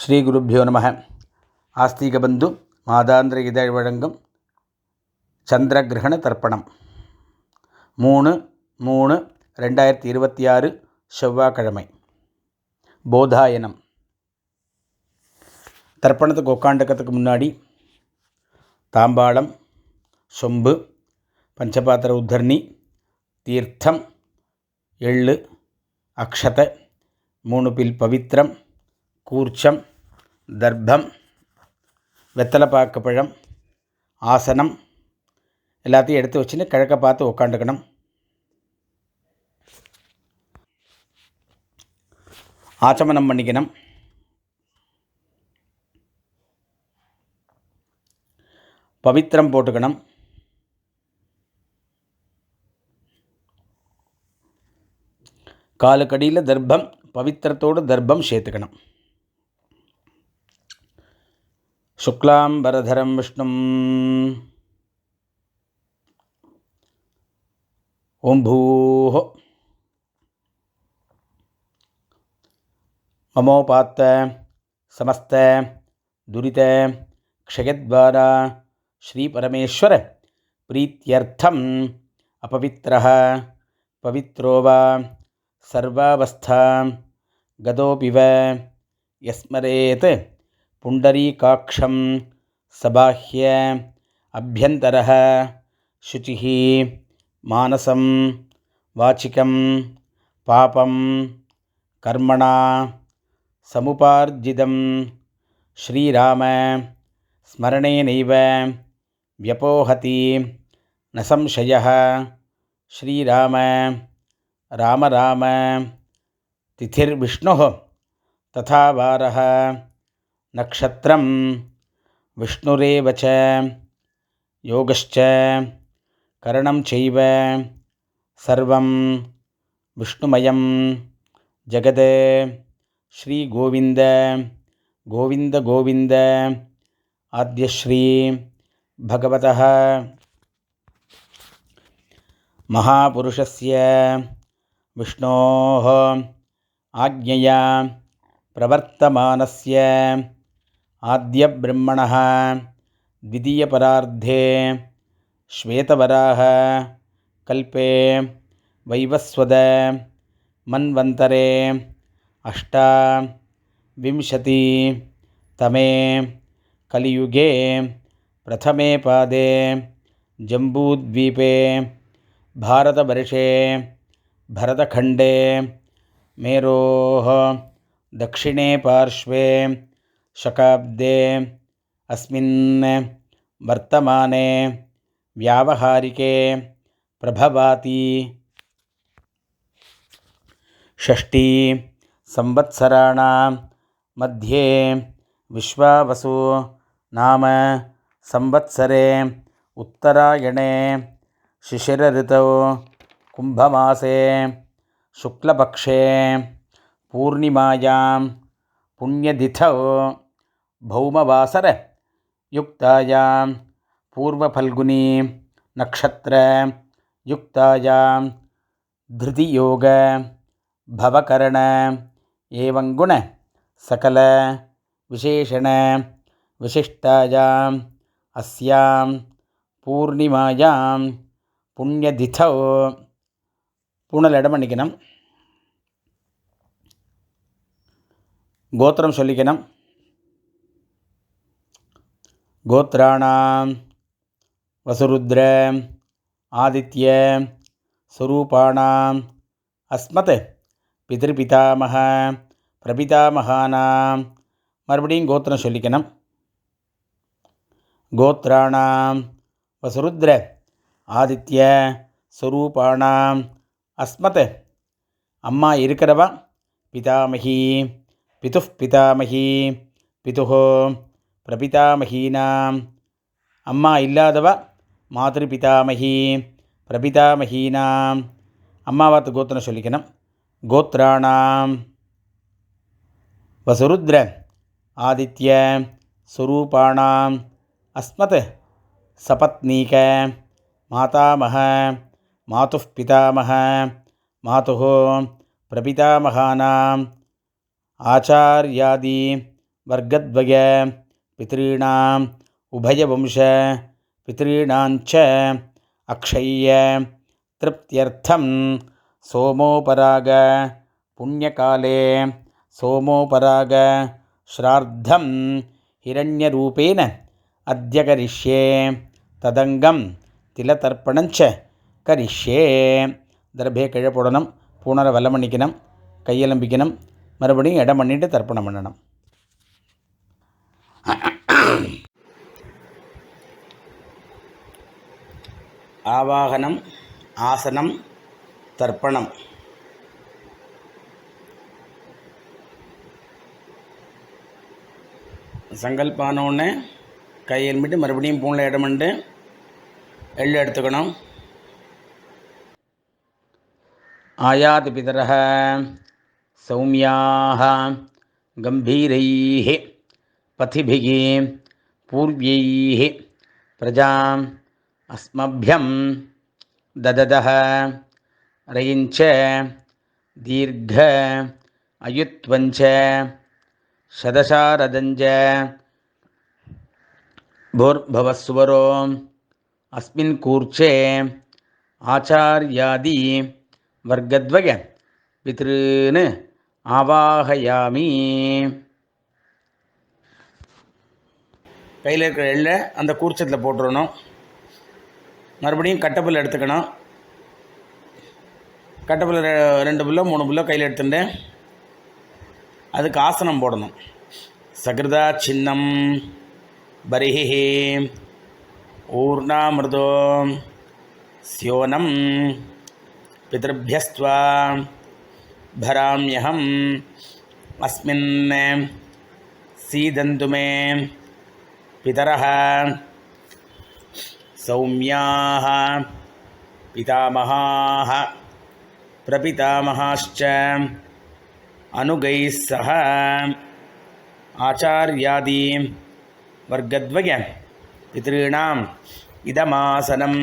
ஸ்ரீ குருப்யோ நமः. ஆஸ்திகபந்து மாதாந்திர இதழ் வழங்கும் சந்திரகிரகண தர்ப்பணம் 3/3/2026 செவ்வாய்க்கிழமை. போதாயனம். தர்ப்பணத்துக்கு உட்காண்டுக்கிறதுக்கு முன்னாடி தாம்பாளம், சொம்பு, பஞ்சபாத்திர உத்தரணி, தீர்த்தம், எள்ளு, அக்ஷதை, 3 பில் பவித்திரம், கூர்ச்சம், தர்ப்பம், வெத்தலைப்பாக்கு பழம், ஆசனம் எல்லாத்தையும் எடுத்து வச்சுன்னு கிழக்க பார்த்து உட்காந்துக்கணும். ஆச்சமனம் பண்ணிக்கணும். பவித்திரம் போட்டுக்கணும். காலுக்கடியில் தர்ப்பம், பவித்திரத்தோடு தர்ப்பம் சேர்த்துக்கணும். சுக்லாம்பரதரம் விஷ்ணும் ஓம் பூஹோ மமோபாத்த சமஸ்த துரித க்ஷயத்வாரா ஸ்ரீ பரமேஸ்வர பிரீத்யர்த்தம் அபவித்ரஹ பவித்ரோவா சர்வாவஸ்தா கதோபிவ யஸ்மரேத் புண்டரீகாக்ஷம் சபாஹ்ய அபியந்தரஹ சுச்சிஹ மானசம் வாச்சிகம் பாபம் கர்மணா சமுபார்ஜிதம் ஸ்ரீராம ஸ்மரணேனைவ வ்யபோஹதி ந சம்சயः. ஸ்ரீராம ராம ராம திதிர்விஷ்ணுः ததா வாரः நக்ஷத்ரம் விஷ்ணுரேவ ச யோகஸ்ச கரணம் சைவ சர்வம் விஷ்ணுமயம் ஜகத். ஸ்ரீ கோவிந்த கோவிந்த கோவிந்த ஆத்யஸ்ரீ பகவதः மகாபுருஷஸ்ய விஷ்ணோः ஆக்ஞயா பிரவர்த்தமானஸ்ய ஆத்யப்ரம்மணः த்விதீயபரார்த்தே ஸ்வேதவராஹ கல்பே வைவஸ்வத மன்வந்தரே அஷ்டாவிம்சதி தமே கலியுகே பிரதமே பாதே ஜம்பூத்வீபே பாரதவர்ஷே பரதகண்டே மேரோः दक्षिणे पार्श्वे शकाब्दे अस्मिन् वर्तमाने व्यावहारिके प्रभवाति. षष्ठी संवत्सराणां मध्ये विश्वावसु नाम संवत्सरे उत्तरायणे शिशिरऋतौ कुम्भमासे शुक्लपक्षे पूर्णिमायां पुण्यतिथौ भौमवासर युक्तायां पूर्वफल्गुनी नक्षत्र युक्तायां धृतियोग भवकरण एवं गुण सकल विशेषण विशिष्टायां अस्यां पूर्णिमायां पुण्यतिथौ पूर्णलडमणिकनं கோத்திரம் சொல்லிக்கணும். கோத்ராணாம் வசுருத்ர ஆதித்ய ஸ்வரூபாணாம் அஸ்மத் பிதர்பிதாமக பிரபிதாமகானாம். மறுபடியும் கோத்திரம் சொல்லிக்கணும். கோத்ராணாம் வசுருத்ர ஆதித்ய ஸ்வரூபாணாம் அஸ்மத் அம்மா இருக்கிறவா பிதாமகி பிதுः பிதாமகி பிதுः பிரபிதாமகீனாம். அம்மா இல்லாதவ மாத்ருபிதாமகி பிரபிதாமகீனாம். அம்மாவாத்து கோத்திரம் சொல்லிக்கணும். கோத்ராணாம் வசுருத்ர ஆதித்ய ஸ்வரூபாணாம் அஸ்மத் சபத்னீக மாதாமக மாதுः பிதாமக மாதுः பிரபிதாமகானாம் ஆச்சார்யாதி वर्गद्वय पितॄणाम् उभयवंश पितॄणाञ्च अक्षय्य तृप्त्यर्थं सोमोपराग पुण्यकाले सोमोपराग श्राद्धं हिरण्यरूपेण अद्य करिष्ये तदंगं तिलतर्पणञ्च करिष्ये. தர்பே கீழே போடணும், பூனரை வலம் பண்ணிக்கணும், கையெலம்பிக்கணும், மறுபடியும் இடம் பண்ணிட்டு தர்ப்பணம் பண்ணணும். ஆவாகனம், ஆசனம், தர்ப்பணம். சங்கல்பானோன்னு கையெலும்பிட்டு மறுபடியும் பூனில் இடம் பண்ணிட்டு எள்ளு எடுத்துக்கணும். ஆயாதி பிதரஹ சௌமியாஹ கம்பீரைஹ பதிபிஹ பூர்வைஹ பிரஜாம் அஸ்மப்யம் தததஹ ரயிஞ்ச தீர்க்க அயுத்வஞ்ச சதசாரதஞ்ச भूर्भवस्वरो अस्मिन् कूर्चे आचार्यादि वर्गद्वय पितॄन् ஆவாகயாமி. கையில் இருக்கிற எள்ளை அந்த கூர்ச்சத்தில் போட்டுடணும். மறுபடியும் கட்டப்புல் எடுத்துக்கணும். கட்டப்புல் 2 புல்லோ 3 புல்லோ கையில் எடுத்துட்டு அதுக்கு ஆசனம் போடணும். சகிருதா சின்னம் பரிஹி ஊர்ணாமிருதோ ஸ்யோனம் பிதர்பியஸ்த்வா பராம்யஹம் அஸ்மின் சீதந்து மே பிதரஹ சௌம்யாஹ பிதாமஹாஹ பிரபிதாமஹாश्च அனுகைः சஹ ஆச்சார்யாதி வர்க்கத்வய பித்ருணாம் இதமாசனம்.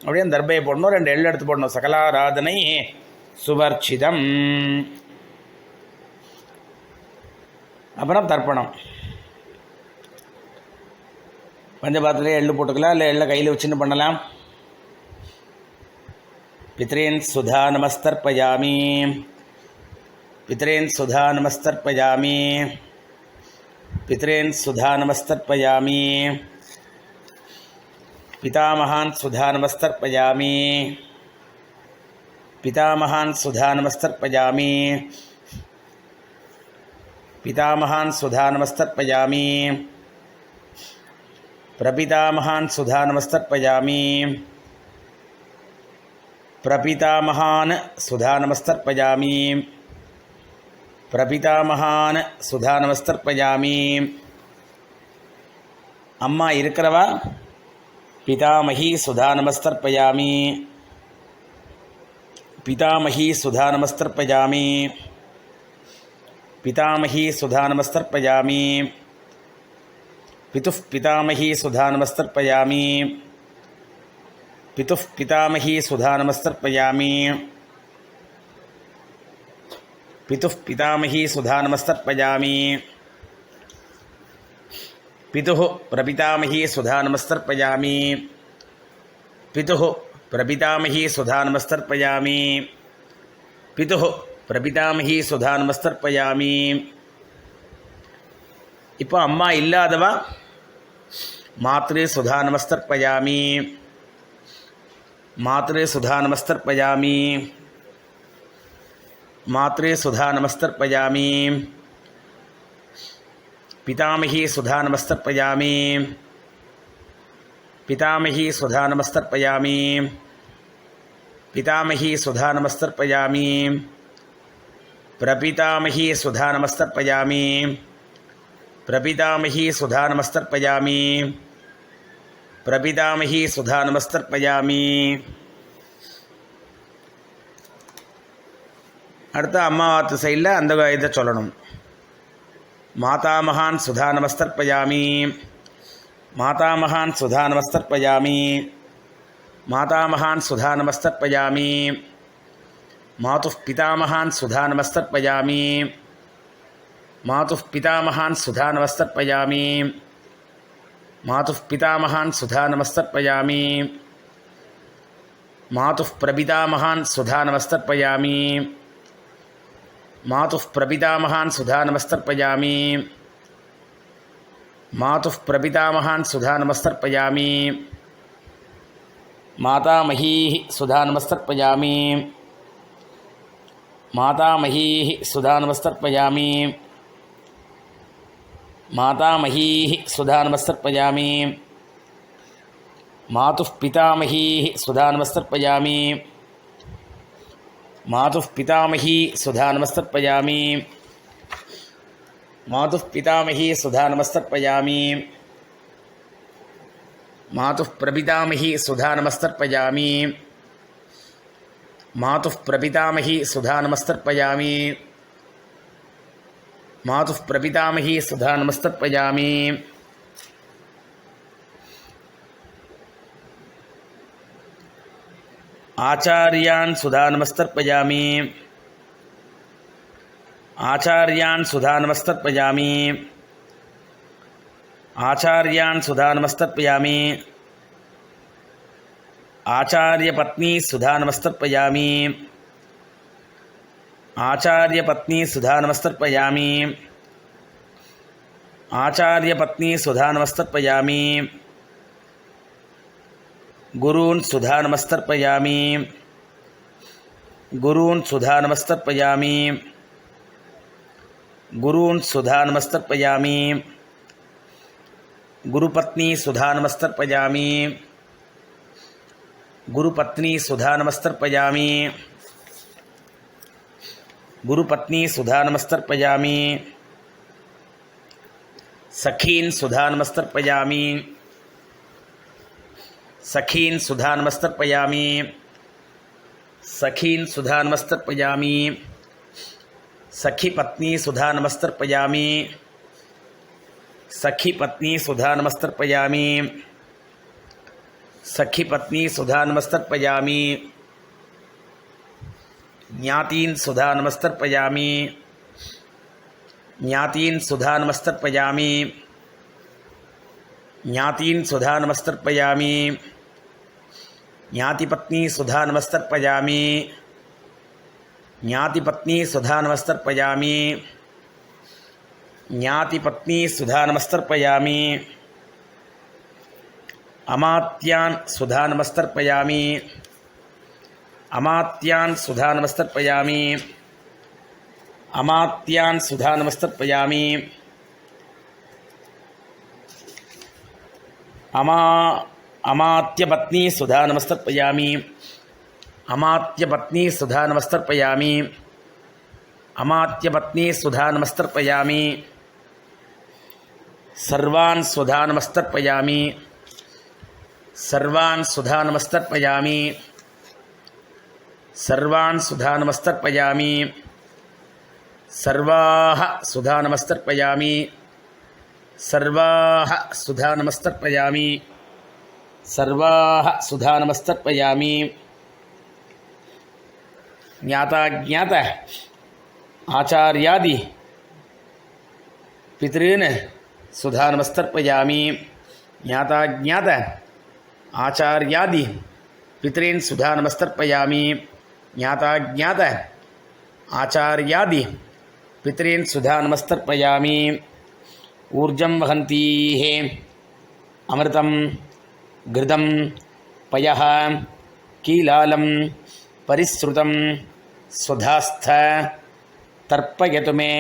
அப்படியே அந்த தர்பையை போடணும், 2 எள்ளு எடுத்து போடணும். சகலாராதனை சுவர்ச்சிதம். அப்புறம் தர்ப்பணம். பஞ்சபாத்திரத்திலே எள்ளு போட்டுக்கலாம், இல்லை எள்ளை கையில் வச்சுன்னு பண்ணலாம். பித்ரேன் சுதா நமஸ்தர்ப்பயாமி, பித்ரேன் சுதா நமஸ்தர்ப்பயாமி, பித்ரேன் சுதா நமஸ்தர்ப்பயாமி, பிதாமகான் சுதா நமஸ்தர்ப்பயாமி, பிதாமகான் சுதா நமஸ்தர்ப்பயாமி, பிதாமகான் சுதா நமஸ்தர்ப்பயாமி, பிரபிதாமகான் சுதா நமஸ்தர்ப்பயாமி, பிரபிதாமகான் சுதா நமஸ்தர்ப்பயாமி, பிரபிதாமகான் சுதா நமஸ்தர்ப்பயாமி. அம்மா இருக்கிறவா பிதாமகி சுதா நமஸ்தர்ப்பயாமி, பிதாமகி சுதா நமஸ்தர்ப்பயாமி, பிதாமகி சுதா நமஸ்தர்ப்பயாமி, பிதுः பிதாமகி சுதா நமஸ்தர்ப்பயாமி, பிதுः பிதாமகி சுதா நமஸ்தர்ப்பயாமி, பிதுः பிதாமகி சுதா நமஸ்தர்ப்பயாமி, பிதுः பிரபிதாமகி சுதா நமஸ்தர்ப்பயாமி, பிதுः பிரபிதாமகி சுதா நமஸ்தர்ப்பயாமி, பிதுः பிரபிதாமகி சுதா நமஸ்தர்ப்பயாமி. இப்போ அம்மா இல்லாதவா மாத்ரு சுதா நமஸ்தர்ப்பயாமி, மாத்ரு சுதா நமஸ்தர்ப்பயாமி, மாத்ரு சுதா நமஸ்தர்ப்பயாமி, பிதாமகி சுதா நமஸ்தர்ப்பயாமி, பிதாமகி சுதா நமஸ்தர்ப்பயாமி, பிதாமகி சுதா நமஸ்தர்ப்பயாமி, பிரபிதாமகி சுதா நமஸ்தர்ப்பயாமி, பிரபிதாமகி சுதா நமஸ்தர்ப்பயாமி, பிரபிதாமகி சுதா நமஸ்தர்ப்பயாமி. அடுத்து அம்மாவாத்து சைடில் அந்த இதை சொல்லணும். மாதாமகான் சுதா நமஸ்தர்ப்பயாமி, மாதாமகான் சுதா நமஸ்தர்ப்பயாமி, மாதாமகான் சுதா நமஸ்தர்ப்பயாமி, மாதுः பிதாமகான் சுதா நமஸ்தர்ப்பயாமி, मातुः पितामहान् सुधानमस्तर्पयामि मातुः पितामहान् सुधानमस्तर्पयामि मातुः प्रपितामहान् सुधानमस्तर्पयामि मातुः प्रपितामहान् सुधानमस्तर्पयामि मातुः प्रपितामहान् सुधानमस्तर्पयामि मातामहीः सुधानमस्तर्पयामि मातामहीः सुधानमस्तर्पयामि मातामहीः सुधानमस्तर्पयामि मातुः पितामहीः सुधानमस्तर्पयामि मातुः पितामही सुधानमस्तर्पयामि मातुः पितामही सुधानमस्तर्पयामि मातुः प्रपितामही सुधानमस्तर्पयामि मातुः प्रपितामही सुधानमस्तर्पयामि मातुः प्रपितामही सुधानमस्तर्पयामि आचार्यान् सुधानमस्तर्पयामि आचार्यान् सुधानमस्तर्पयामि आचार्यान् सुधानमस्तर्पयामि आचार्यपत्नी सुधानमस्तर्पयामि आचार्यपत्नी सुधानमस्तर्पयामि आचार्यपत्नी सुधानमस्तर्पयामि गुरून् सुधानमस्तर्पयामि गुरून् सुधानमस्तर्पयामि गुरून् सुधानमस्तर्पयामि गुरुपत्नी सुधानमस्तर्पयामि गुरुपत्नी सुधानमस्तर्पयामि गुरुपत्नी सुधानमस्तर्पयामि सखीन् सुधानमस्तर्पयामि सखीन् सुधानमस्तर्पयामि सखीन् सुधानमस्तर्पयामि सखीपत्नी सुधानमस्तर्पयामि सखीपत्नी सुधानमस्तर्पयामि सखीपत्नी सुधानमस्तर्पयामि ज्ञातीन् सुधानमस्तर्पयामि ज्ञातीन् सुधानमस्तर्पयामि ज्ञातीन् सुधानमस्तर्पयामि ज्ञातिपत्नी सुधानमस्तर्पयामि ज्ञातिपत्नी सुधानमस्तर्पयामि ज्ञातिपत्नी सुधानमस्तर्पयामि अमात्यान् सुधानमस्तर्पयामि अमात्यान् सुधानमस्तर्पयामि अमात्यान् सुधानमस्तर्पयामि अमात्यपत्नी सुधानमस्तर्पयामि अमात्यपत्नी सुधानमस्तर्पयामि अमात्यपत्नी सुधानमस्तर्पयामि सर्वान् सुधानमस्तर्पयामि सर्वान् सुधानमस्तर्पयामि सर्वान् सुधानमस्तर्पयामि सर्वाः सुधानमस्तर्पयामि सर्वाः सुधानमस्तर्पयामि सर्वाः सुधानमस्तर्पयामि ज्ञाताज्ञात आचार्यादि पितॄन् सुधानमस्तर्पयामि ज्ञाताज्ञात आचार्यादि पितॄन् सुधानमस्तर्पयामि ज्ञाताज्ञात आचार्यादि पितॄन् सुधानमस्तर्पयामि ऊर्जं वहन्तीः अमृतं घृतं पयः कीलालं परिसृतं स्वधास्थ तर्पयतु मे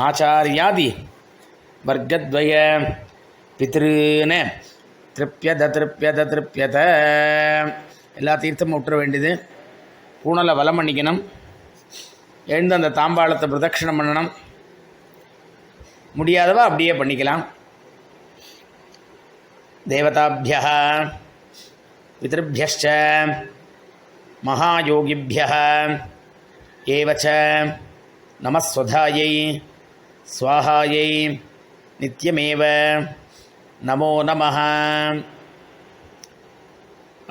आचार्यादि वर्गद्वय पितॄन् திருப்பியத திருப்பியத திருப்பியத. எல்லா தீர்த்தமும் விட்டுற வேண்டியது. பூனலை வலம் பண்ணிக்கணும். எழுந்து அந்த தாம்பாளத்தை பிரதட்சிணம் பண்ணணும். முடியாதவா அப்படியே பண்ணிக்கலாம். தேவதாபியः பிதృभ्यश्च மகாயோகிभ्यः ஏவச்ச நமஸ்வதாயை ஸ்வாஹாயை நித்யமேவ நமோ நமः.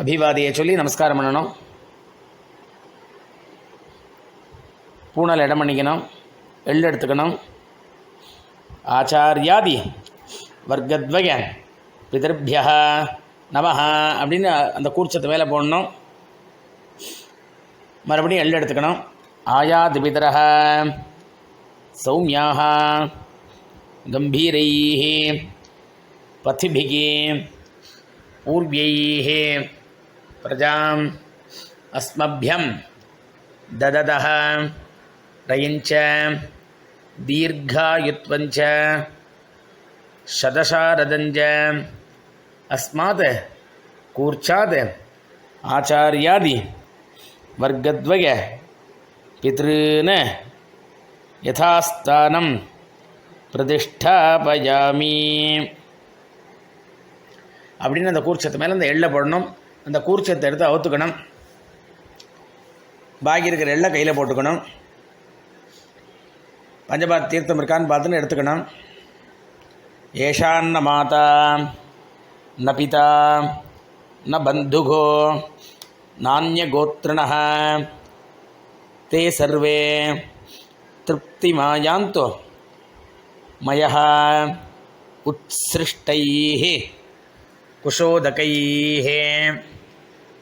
அபிவாதியை சொல்லி நமஸ்காரம் பண்ணணும். பூனல் இடம் பண்ணிக்கணும். எள்ளு எடுத்துக்கணும். ஆச்சாரியாதி வர்க்கத்வய பிதர்பியா நமஹ அப்படின்னு அந்த கூர்ச்சத்தை மேலே போடணும். மறுபடியும் எள் எடுத்துக்கணும். ஆயாது பிதரஹ சௌமியாக கம்பீரைः பதிபிः பூர்வைः பிரஜாம் அஸ்மभ्यं दददः रयञ्च दीर्घायुत्वञ्च शतशारदञ्च अस्मात् कूर्चात् आचार्यादि वर्गद्वय पितॄन् यथास्थानं प्रतिष्ठापयामि அப்படின்னு அந்த கூர்ச்சத்து மேலே அந்த எள்ளை போடணும். அந்த கூர்ச்சத்தை எடுத்து அவுத்துக்கணும். பாக்கி இருக்கிற எள்ளை கையில் போட்டுக்கணும். பஞ்சபாத் தீர்த்தம் இருக்கான்னு பார்த்துன்னு எடுத்துக்கணும். ஏஷான்ன மாதா ந பிதா ந பந்துகோ நானிய கோத்ரிணः தே சர்வே திருப்திமாயாந்தோ மயः உத்ஸ்ருஷ்டைः குஷோதகைः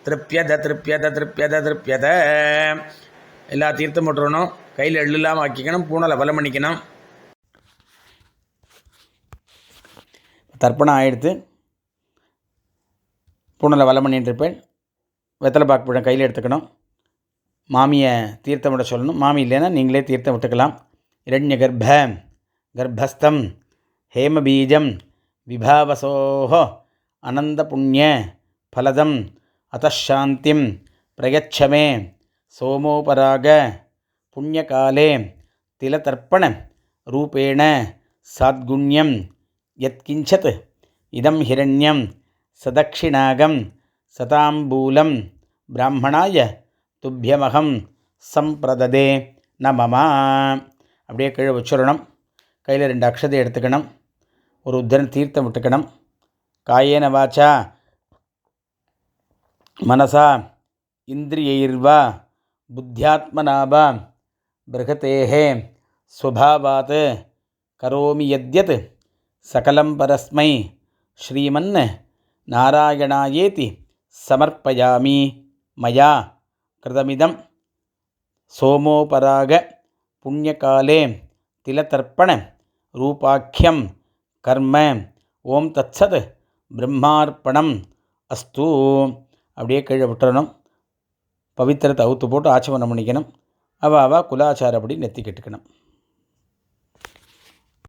திருப்யத திருப்யத திருப்யத திருப்யத. எல்லா தீர்த்தம் போட்டுறணும். கையில் எள்ளு இல்லாமல் ஆக்கிக்கணும். பூனலை பலம் பண்ணிக்கணும். தர்ப்பணம் ஆகிடுத்து. பூனலை வலம் பண்ணிட்டு இருப்பேன். வெத்தலை பாக்கு பழம் கையில் எடுத்துக்கணும். மாமியை தீர்த்தம் விட சொல்லணும். மாமி இல்லைன்னா நீங்களே தீர்த்தம் விட்டுக்கலாம். இரண்ய கர்ப்பஸ்தம் ஹேமபீஜம் விபாவசோஹோ அனந்த புண்ணிய ஃபலதம் அத்தாந்திம் பிரயச்சமே சோமோபராக புண்ணியகாலே திலதர்ப்பண ரூபேண சாத்குண்யம் யத்கிஞ்சத் இதம் ஹிரண்யம் சதக்ஷிணாகம் சதாம்பூலம் பிராமணாய துப்பியமகம் சம்பிரததே நமமா. அப்படியே கீழே வச்சுடணும். கையில் 2 அக்ஷதை எடுத்துக்கணும். ஒரு உத்தரன் தீர்த்தம் விட்டுக்கணும். காயேன வாச்சா மனசா இந்திரியைர்வா புத்தியாத்மனாவா பிரகதேஹே ஸ்வபாவாத் கரோமி யத்யத் சகலம் பரஸ்மை ஸ்ரீமன் நாராயணாயேதி சமர்ப்பயாமி மயா கிருதமிதம் சோமோபராக புண்ணியகாலே திலதர்ப்பண ரூபாக்கியம் கர்ம. ஓம் தத்சத் பிரம்மார்ப்பணம் அஸ்து. அப்படியே கீழே விட்டுறணும். பவித்திரத்தை அவுத்து போட்டு ஆச்சமனம் பண்ணிக்கணும். அவள் குலாச்சாரப்படி நெத்தி கட்டுக்கணும்.